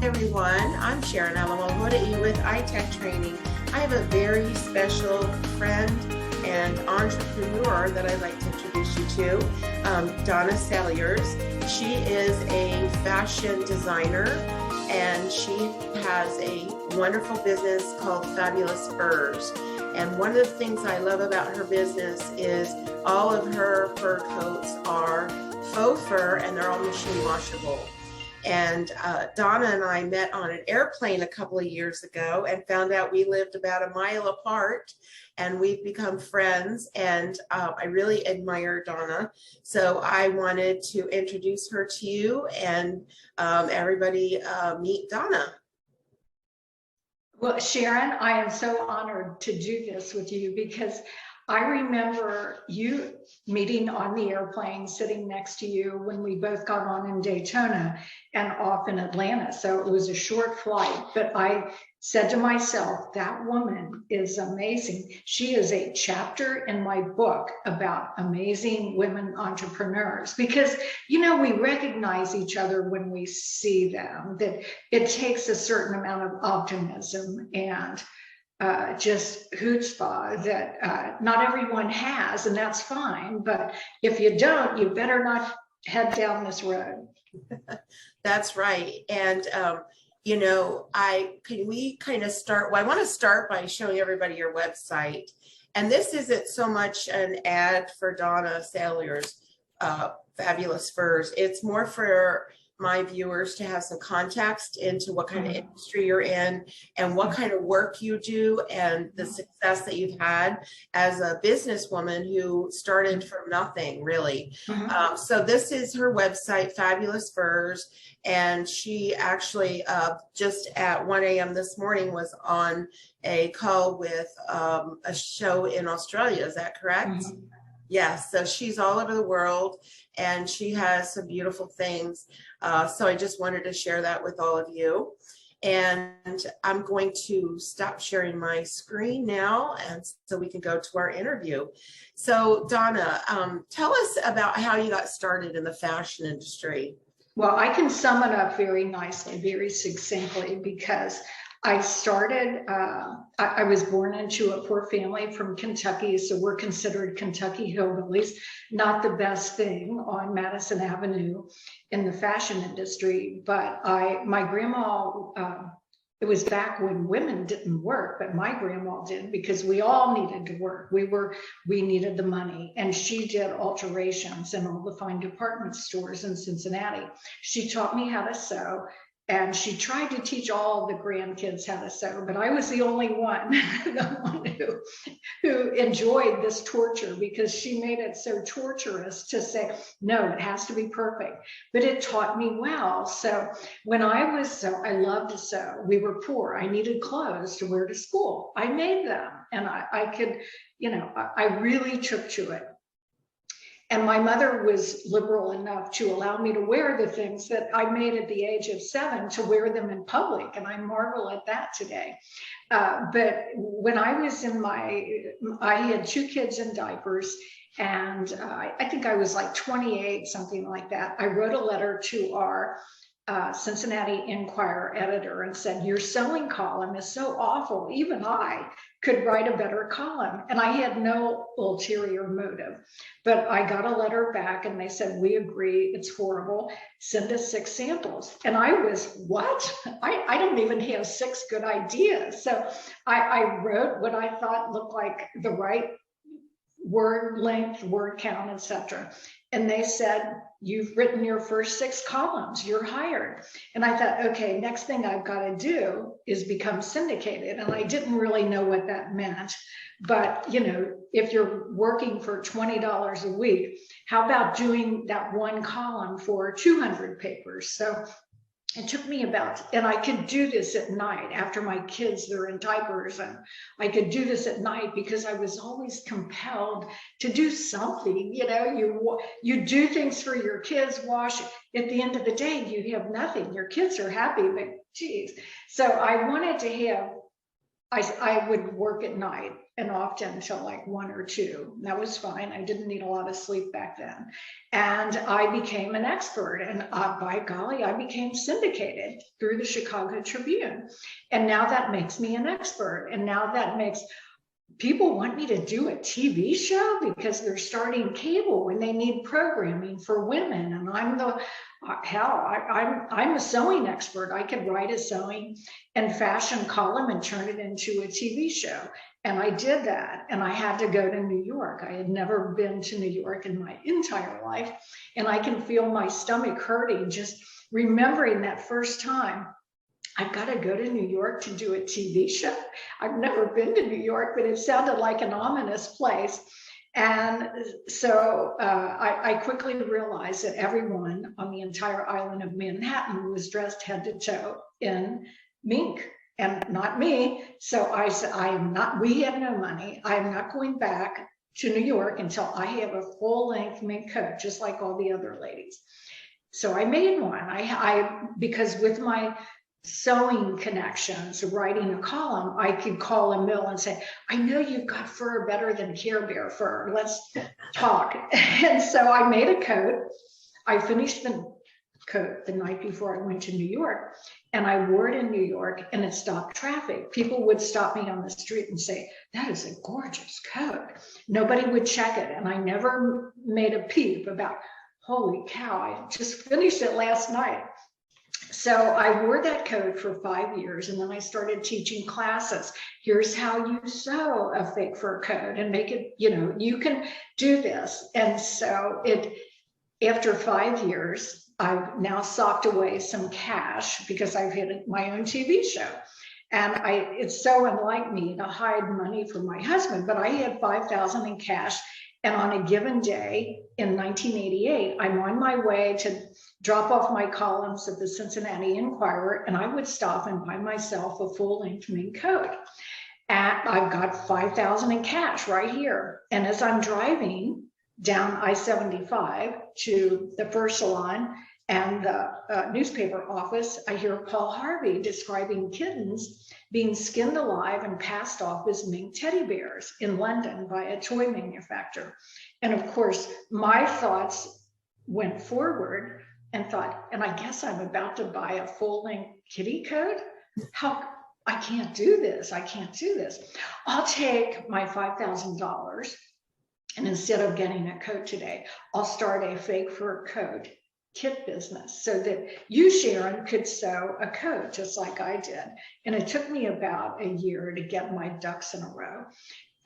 Everyone, I'm Sharon Alamohoda'i with iTech Training. I have a very special friend and entrepreneur that I'd like to introduce you to, Donna Salyers. She is a fashion designer and she has a wonderful business called Fabulous Furs. And one of the things I love about her business is all of her fur coats are faux fur and they're all machine washable. And Donna and I met on an airplane a couple of years ago and found out we lived about a mile apart, and we've become friends, and I really admire Donna. So I wanted to introduce her to you, and everybody meet Donna. Well, Sharon, I am so honored to do this with you because I remember you meeting on the airplane, sitting next to you when we both got on in Daytona and off in Atlanta. So it was a short flight, but I said to myself, that woman is amazing. She is a chapter in my book about amazing women entrepreneurs because, you know, we recognize each other when we see them, that it takes a certain amount of optimism and just chutzpah that not everyone has, and that's fine. But if you don't, you better not head down this road. That's right. And you know, we kind of start. Well, I want to start by showing everybody your website. And this isn't so much an ad for Donna Salyers' Fabulous Furs. It's more for my viewers to have some context into what kind of industry you're in and what kind of work you do and the success that you've had as a businesswoman who started from nothing, really. So this is her website, Fabulous Furs, and she actually just at 1 a.m. this morning was on a call with a show in Australia. Is that correct? Yes, so she's all over the world and she has some beautiful things. So I just wanted to share that with all of you. And I'm going to stop sharing my screen now and so we can go to our interview. So Donna, tell us about how you got started in the fashion industry. Well, I can sum it up very nicely, very succinctly, because I started, I was born into a poor family from Kentucky, so we're considered Kentucky hillbillies, not the best thing on Madison Avenue in the fashion industry. But my grandma, it was back when women didn't work, but my grandma did because we all needed to work. We needed the money, and she did alterations in all the fine department stores in Cincinnati. She taught me how to sew. And she tried to teach all the grandkids how to sew, but I was the only one, the one who enjoyed this torture because she made it so torturous to say, no, it has to be perfect. But it taught me well. So when I loved to sew. We were poor. I needed clothes to wear to school. I made them, and I could, you know, I really took to it. And my mother was liberal enough to allow me to wear the things that I made at the age of 7 to wear them in public. And I marvel at that today. But when I was I had 2 kids in diapers, and I think I was like 28, something like that. I wrote a letter to our Cincinnati Enquirer editor and said, your sewing column is so awful. Even I could write a better column. And I had no ulterior motive, but I got a letter back and they said, we agree, it's horrible. Send us 6 samples. And I was, what? I don't even have 6 good ideas. So I wrote what I thought looked like the right word length, word count, etc. And they said, you've written your first 6 columns, you're hired. And I thought, okay, next thing I've got to do is become syndicated. And I didn't really know what that meant. But, you know, if you're working for $20 a week, how about doing that 1 column for 200 papers? So it took me and I could do this at night after my kids, they're in diapers, and I could do this at night because I was always compelled to do something. You know, you do things for your kids, wash. At the end of the day, you have nothing. Your kids are happy, but geez. So I wanted to have I would work at night and often till like 1 or 2. That was fine. I didn't need a lot of sleep back then. And I became an expert. And by golly, I became syndicated through the Chicago Tribune. And now that makes me an expert. And now that makes people want me to do a TV show because they're starting cable when they need programming for women. And I'm the I'm a sewing expert. I could write a sewing and fashion column and turn it into a TV show. And I did that. And I had to go to New York. I had never been to New York in my entire life. And I can feel my stomach hurting just remembering that first time. I've got to go to New York to do a TV show. I've never been to New York, but it sounded like an ominous place. And so I quickly realized that everyone on the entire island of Manhattan was dressed head to toe in mink, and not me. So I said, we have no money. I'm not going back to New York until I have a full-length mink coat, just like all the other ladies. So I made one. Because with my sewing connections, writing a column, I could call a mill and say, I know you've got fur better than Care Bear fur. Let's talk. And so I made a coat. I finished the coat the night before I went to New York, and I wore it in New York, and it stopped traffic. People would stop me on the street and say, that is a gorgeous coat. Nobody would check it. And I never made a peep about, holy cow, I just finished it last night. So I wore that coat for 5 years, and then I started teaching classes. Here's how you sew a fake fur coat and make it, you can do this. And so after 5 years, I've now socked away some cash because I've had my own TV show. And it's so unlike me to hide money from my husband, but I had $5,000 in cash. And on a given day in 1988, I'm on my way to drop off my columns at the Cincinnati Enquirer, and I would stop and buy myself a full-length mink coat. And I've got $5,000 in cash right here. And as I'm driving down I-75 to the fur salon and the newspaper office, I hear Paul Harvey describing kittens being skinned alive and passed off as mink teddy bears in London by a toy manufacturer. And of course, my thoughts went forward and thought, and I guess I'm about to buy a full-length kitty coat? I can't do this. I can't do this. I'll take my $5,000, and instead of getting a coat today, I'll start a fake fur coat kit business so that you, Sharon, could sew a coat just like I did. And it took me about a year to get my ducks in a row.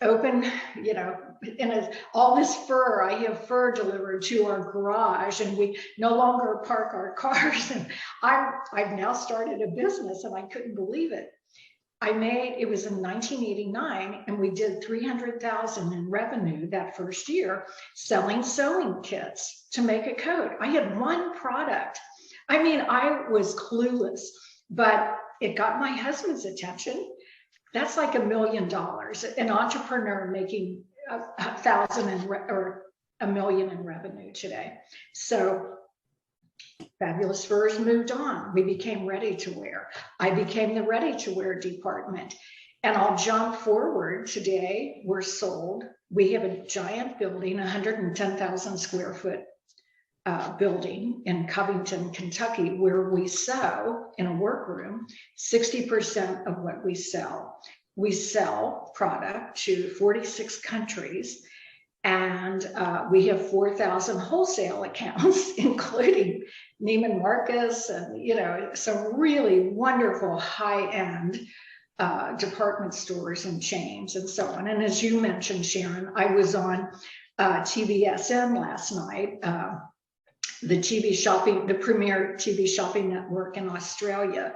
Open, and all this fur, I have fur delivered to our garage, and we no longer park our cars. And I've now started a business, and I couldn't believe it. It was in 1989, and we did 300,000 in revenue that first year selling sewing kits to make a coat. I had one product. I mean, I was clueless, but it got my husband's attention. That's like $1 million, an entrepreneur making $1 million in revenue today. So Fabulous Furs moved on. We became ready to wear. I became the ready to wear department. And I'll jump forward. Today, we're sold. We have a giant building, 110,000 square foot building in Covington, Kentucky, where we sew in a workroom 60% of what we sell. We sell product to 46 countries. And we have 4,000 wholesale accounts, including Neiman Marcus and, some really wonderful high-end department stores and chains and so on. And as you mentioned, Sharon, I was on TVSN last night, the premier TV shopping network in Australia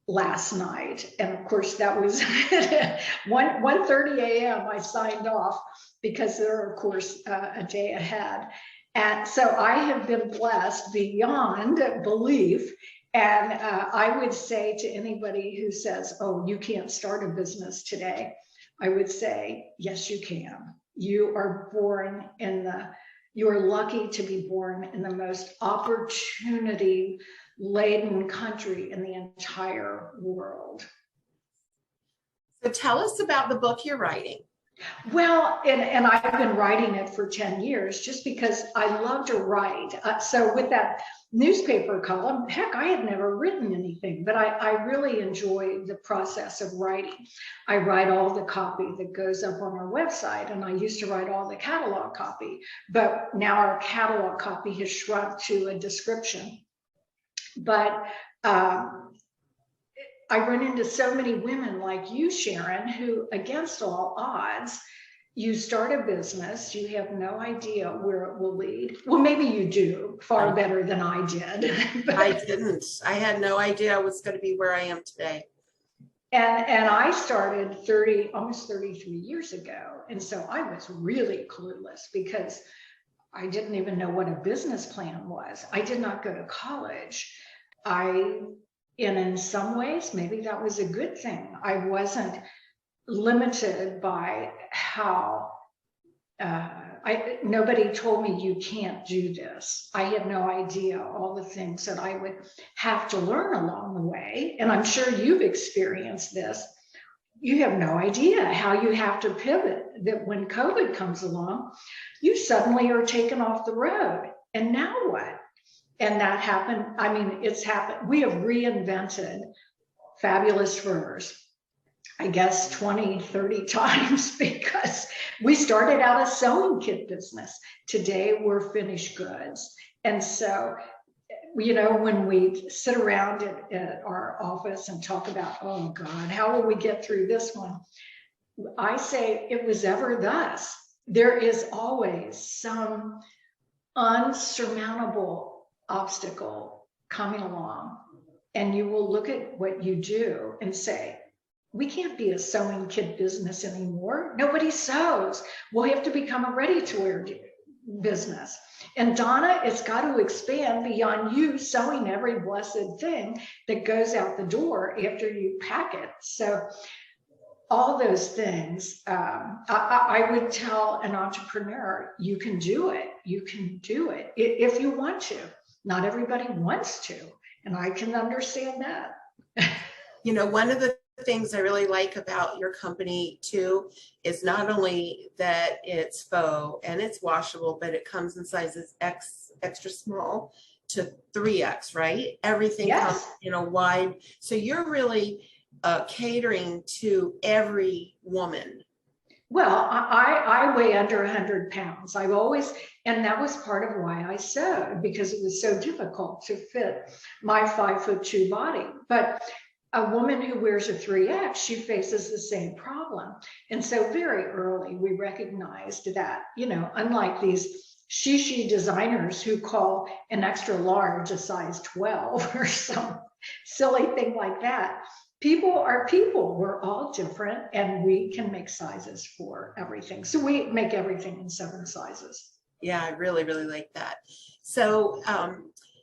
last night. And of course, that was 1:30 a.m. I signed off because they're, of course, a day ahead. And so I have been blessed beyond belief. And I would say to anybody who says, oh, you can't start a business today, I would say, yes, you can. You are lucky to be born in the most opportunity-laden country in the entire world. So tell us about the book you're writing. Well, and I've been writing it for 10 years just because I love to write. So with that newspaper column, heck, I had never written anything, but I really enjoy the process of writing. I write all the copy that goes up on our website, and I used to write all the catalog copy, but now our catalog copy has shrunk to a description. But I run into so many women like you, Sharon, who, against all odds, you start a business, you have no idea where it will lead. Well, maybe you do, far better than I did. I didn't. I had no idea I was going to be where I am today. And I started almost 33 years ago. And so I was really clueless because I didn't even know what a business plan was. I did not go to college. And in some ways, maybe that was a good thing. I wasn't limited by how, nobody told me you can't do this. I had no idea all the things that I would have to learn along the way. And I'm sure you've experienced this. You have no idea how you have to pivot, that when COVID comes along, you suddenly are taken off the road. And now what? And that happened. I mean, it's happened. We have reinvented Fabulous Furs, I guess 20, 30 times, because we started out a sewing kit business. Today we're finished goods. And so, you know, when we sit around at our office and talk about, oh God, how will we get through this one? I say it was ever thus. There is always some unsurmountable obstacle coming along, and you will look at what you do and say, we can't be a sewing kit business anymore. Nobody sews. We'll have to become a ready-to-wear business. And Donna, it's got to expand beyond you sewing every blessed thing that goes out the door after you pack it. So all those things, I would tell an entrepreneur, you can do it. You can do it if you want to. Not everybody wants to, and I can understand that. You know, one of the things I really like about your company too is not only that it's faux and it's washable, but it comes in sizes extra small to 3X, right? Everything comes in a wide. So you're really catering to every woman. Well, I weigh under 100 pounds. I've always, and that was part of why I sewed, because it was so difficult to fit my 5'2" body. But a woman who wears a 3X, she faces the same problem. And so very early, we recognized that, you know, unlike these shishi designers who call an extra large a size 12 or some silly thing like that, people are people. We're all different, and we can make sizes for everything. So we make everything in 7 sizes. Yeah, I really, really like that. So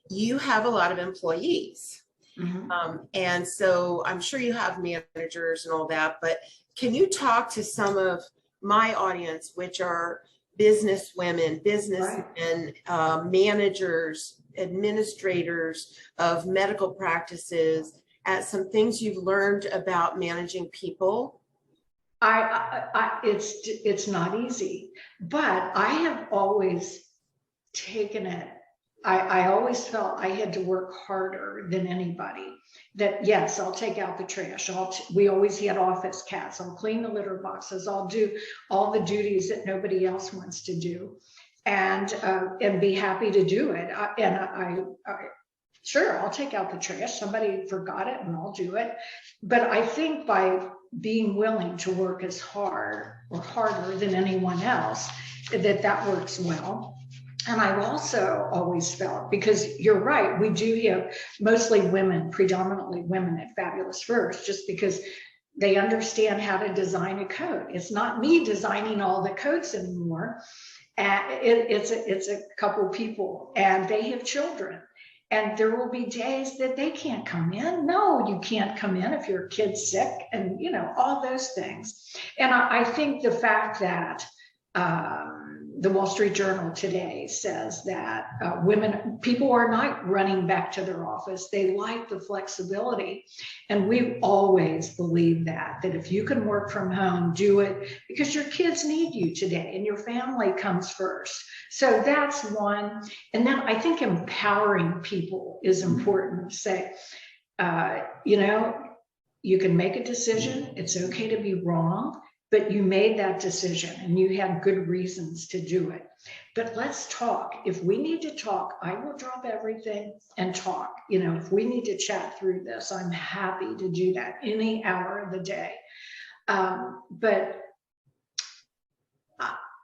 you have a lot of employees. Mm-hmm. And so I'm sure you have managers and all that, but can you talk to some of my audience, which are business women, businessmen, managers, administrators of medical practices, at some things you've learned about managing people? It's not easy, but I have always taken it. I always felt I had to work harder than anybody. That yes, I'll take out the trash. We always had office cats. I'll clean the litter boxes. I'll do all the duties that nobody else wants to do, and be happy to do it. Sure, I'll take out the trash. Somebody forgot it and I'll do it. But I think by being willing to work as hard or harder than anyone else, that works well. And I've also always felt, because you're right, we do have mostly women, predominantly women at Fabulous Furs, just because they understand how to design a coat. It's not me designing all the coats anymore. It's a couple people, and they have children. And there will be days that they can't come in. No, you can't come in if your kid's sick, and you know, all those things. And I think the fact that the Wall Street Journal today says that people are not running back to their office. They like the flexibility. And we've always believed that if you can work from home, do it, because your kids need you today and your family comes first. So that's one. And then I think empowering people is important. Say, you can make a decision. It's okay to be wrong, but you made that decision and you had good reasons to do it. But let's talk. If we need to talk, I will drop everything and talk. If we need to chat through this, I'm happy to do that any hour of the day. But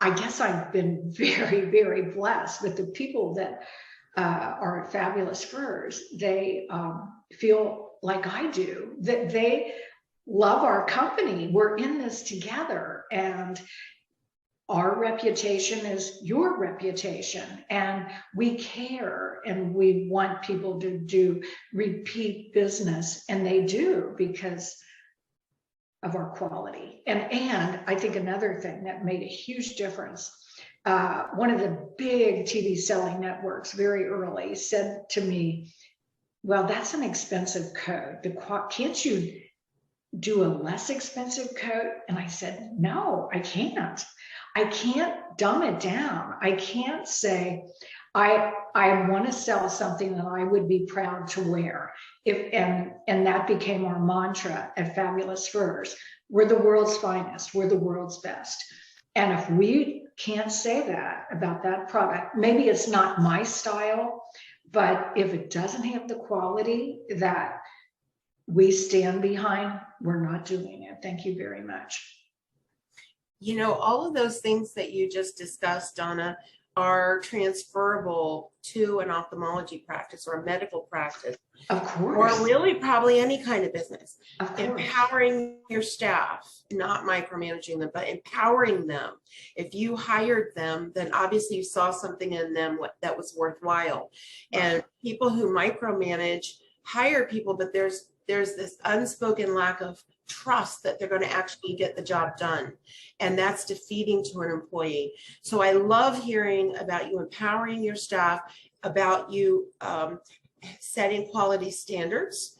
I guess I've been very, very blessed with the people that are at Fabulous Furs. They feel like I do, that they love our company. We're in this together, and our reputation is your reputation, and we care, and we want people to do repeat business, and they do because of our quality. And I think another thing that made a huge difference, one of the big TV selling networks very early said to me, well, that's an expensive coat. Can't you do a less expensive coat? And I said, no, I can't. I can't dumb it down. I can't say, I want to sell something that I would be proud to wear. And that became our mantra at Fabulous Furs. We're the world's finest. We're the world's best. And if we can't say that about that product, maybe it's not my style, but if it doesn't have the quality that we stand behind, we're not doing it. Thank you very much. All of those things that you just discussed, Donna, are transferable to an ophthalmology practice or a medical practice. Of course. Or really probably any kind of business. Of course. Empowering your staff, not micromanaging them, but empowering them. If you hired them, then obviously you saw something in them that was worthwhile. And people who micromanage hire people, but there's this unspoken lack of trust that they're going to actually get the job done. And that's defeating to an employee. So I love hearing about you empowering your staff, about you setting quality standards,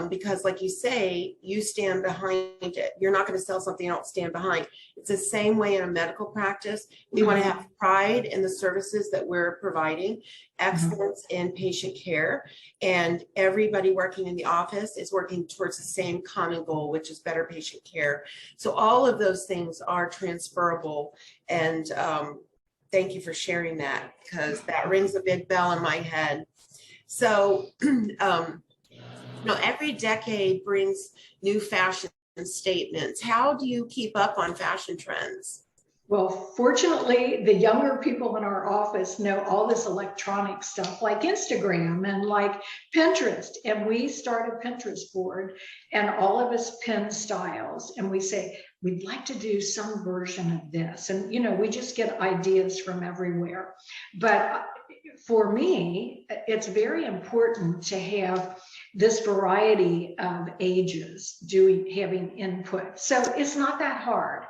because like you say, you stand behind it. You're not going to sell something you don't stand behind. It's the same way in a medical practice. We want to have pride in the services that we're providing, excellence in patient care, and everybody working in the office is working towards the same common goal, which is better patient care. So all of those things are transferable, and thank you for sharing that, because that rings a big bell in my head. So every decade brings new fashion statements. How do you keep up on fashion trends? Well, fortunately, the younger people in our office know all this electronic stuff like Instagram and like Pinterest. And we start a Pinterest board, and all of us pin styles, and we say, we'd like to do some version of this. And, we just get ideas from everywhere. But for me, it's very important to have this variety of ages having input. So it's not that hard.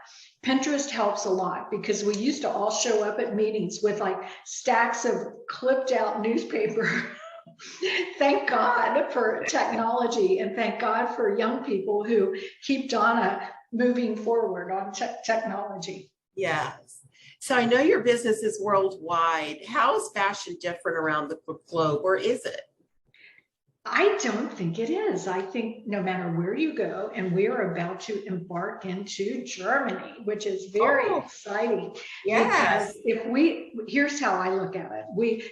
Pinterest helps a lot, because we used to all show up at meetings with like stacks of clipped out newspaper. Thank God for technology, and thank God for young people who keep Donna moving forward on technology. Yes. So I know your business is worldwide. How is fashion different around the globe, or is it? I don't think it is. I think no matter where you go, and we are about to embark into Germany, which is very exciting. Yes. Because here's how I look at it. We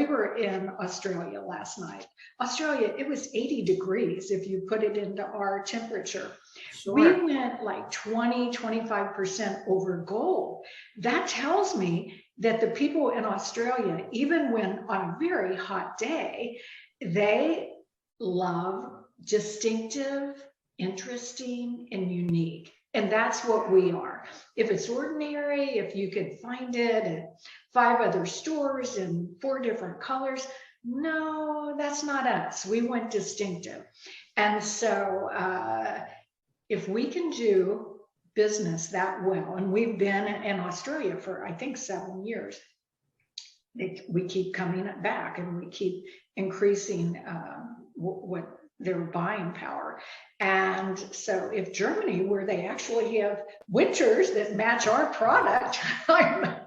were in Australia last night. Australia, it was 80 degrees if you put it into our temperature. Sure. We went like 20-25% over goal. That tells me that the people in Australia, even when on a very hot day, they love distinctive, interesting, and unique. And that's what we are. If it's ordinary, if you could find it at 5 other stores in 4 different colors, no, that's not us. We went distinctive. And so if we can do business that well. And we've been in Australia for, I think, 7 years. We keep coming back and we keep increasing what their buying power. And so if Germany, where they actually have winters that match our product, I'm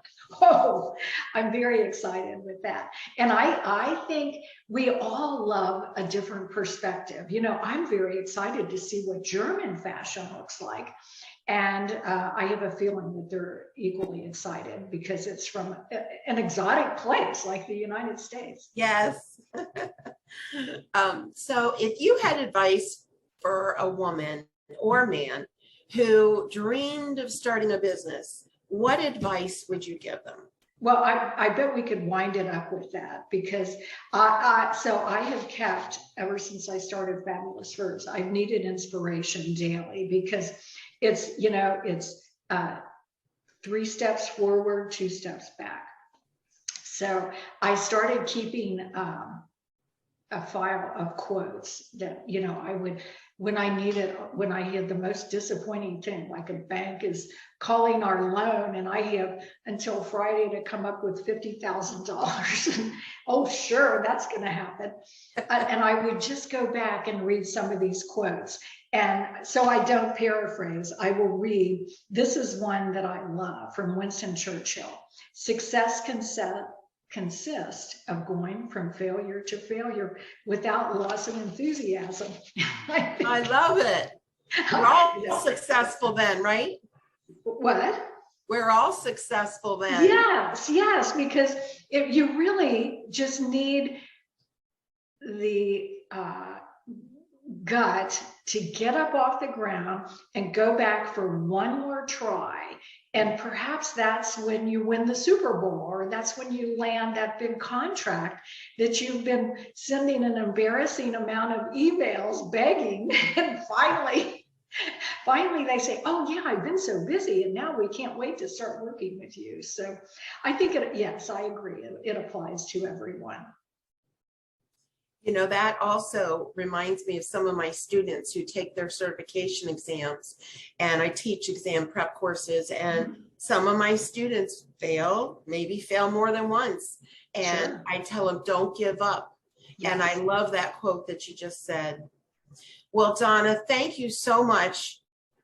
very excited with that. And I think we all love a different perspective. I'm very excited to see what German fashion looks like. And I have a feeling that they're equally excited because it's from an exotic place like the United States. Yes. So if you had advice for a woman or man who dreamed of starting a business, what advice would you give them? Well, I bet we could wind it up with that because I have kept, ever since I started Fabulous Furs, I've needed inspiration daily because it's 3 steps forward, 2 steps back. So I started keeping a file of quotes that, I would, when I had the most disappointing thing, like a bank is calling our loan and I have until Friday to come up with $50,000. Oh, sure, that's going to happen. And I would just go back and read some of these quotes. And so I don't paraphrase, I will read, this is one that I love from Winston Churchill. Success consist of going from failure to failure without loss of enthusiasm. I love it. We're all successful then, right? What? We're all successful then. Yes, because if you really just need the gut to get up off the ground and go back for one more try. And perhaps that's when you win the Super Bowl, or that's when you land that big contract that you've been sending an embarrassing amount of emails begging. And finally they say, oh yeah, I've been so busy and now we can't wait to start working with you. So I think, yes, I agree. It applies to everyone. That also reminds me of some of my students who take their certification exams, and I teach exam prep courses, and some of my students maybe fail more than once. And Sure. I tell them, don't give up. Yes. And I love that quote that you just said. Well, Donna, thank you so much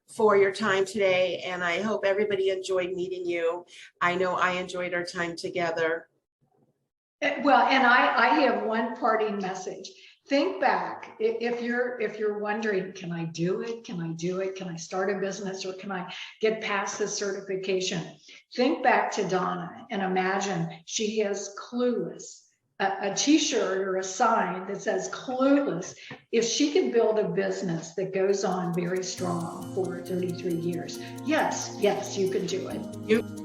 for your time today. And I hope everybody enjoyed meeting you. I know I enjoyed our time together. Well, and I have one parting message. Think back, if you're wondering, can I do it? Can I do it? Can I start a business, or can I get past the certification? Think back to Donna and imagine she is clueless. A t-shirt or a sign that says clueless. If she can build a business that goes on very strong for 33 years, yes, you can do it.